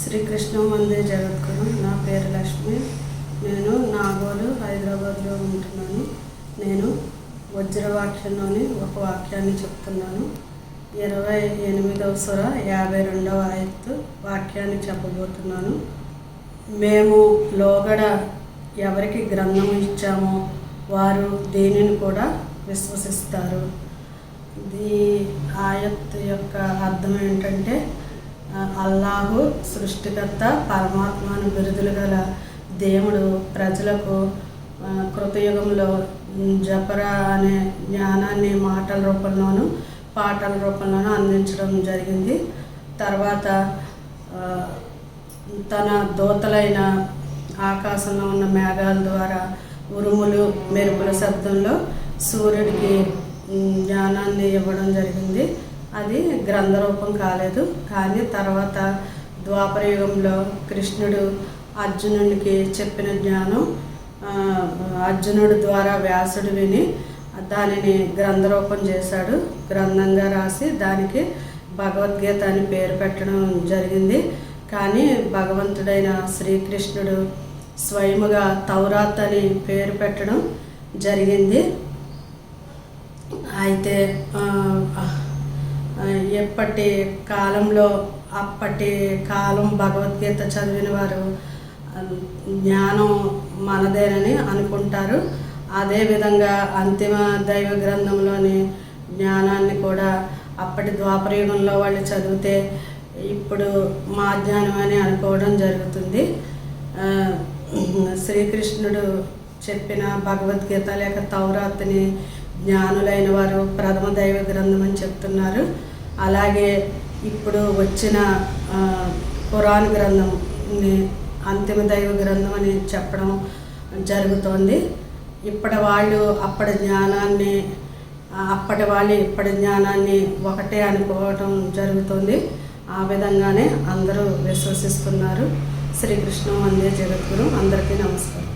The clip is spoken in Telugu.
శ్రీకృష్ణ వందే జగద్గురు. నా పేరు లక్ష్మి. నేను నాగోలు హైదరాబాద్లో ఉంటున్నాను. నేను వజ్రవాక్యంలోని ఒక వాక్యాన్ని చెప్తున్నాను. 28వ సుర 52వ ఆయత్తు వాక్యాన్ని చెప్పబోతున్నాను. మేము లోగడ ఎవరికి గ్రంథం ఇచ్చామో వారు దేనిని కూడా విశ్వసిస్తారు. ఈ ఆయత్తు యొక్క అర్థం ఏంటంటే, అల్లాహు సృష్టికర్త పరమాత్మను బిరుదులు గల దేవుడు ప్రజలకు కృతయుగంలో జపరా అనే జ్ఞానాన్ని మాటల రూపంలోనూ పాటల రూపంలోనూ అందించడం జరిగింది. తర్వాత తన దూతలైన ఆకాశంలో ఉన్న మేఘాల ద్వారా ఉరుములు మెరుపుల శబ్దంలో సూర్యుడికి జ్ఞానాన్ని ఇవ్వడం జరిగింది. అది గ్రంథరూపం కాలేదు. కానీ తర్వాత ద్వాపరయుగంలో కృష్ణుడు అర్జునుడికి చెప్పిన జ్ఞానం అర్జునుడి ద్వారా వ్యాసుడు విని దానిని గ్రంథరూపం చేశాడు. గ్రంథంగా రాసి దానికి భగవద్గీత అని పేరు పెట్టడం జరిగింది. కానీ భగవంతుడైన శ్రీకృష్ణుడు స్వయముగా తౌరాత్ అని పేరు పెట్టడం జరిగింది. అయితే ఎప్పటి కాలంలో అప్పటి కాలం భగవద్గీత చదివిన వారు జ్ఞానం మనదేనని అనుకుంటారు. అదేవిధంగా అంతిమ దైవ గ్రంథంలోని జ్ఞానాన్ని కూడా అప్పటి ద్వాపరయుగంలో వాళ్ళు చదివితే ఇప్పుడు మా జ్ఞానం అని అనుకోవడం జరుగుతుంది. శ్రీకృష్ణుడు చెప్పిన భగవద్గీత లేక తౌరాత్ని జ్ఞానులైన వారు ప్రథమ దైవ గ్రంథం అని చెప్తున్నారు. అలాగే ఇప్పుడు వచ్చిన ఖురాన్ గ్రంథంని అంతిమ దైవ గ్రంథం అని చెప్పడం జరుగుతోంది. ఇప్పటి వాళ్ళు ఇప్పటి జ్ఞానాన్ని ఒకటే అనుకోవటం జరుగుతుంది. ఆ విధంగానే అందరూ విశ్వసిస్తున్నారు. శ్రీకృష్ణ వందే జగద్గురు. అందరికీ నమస్కారం.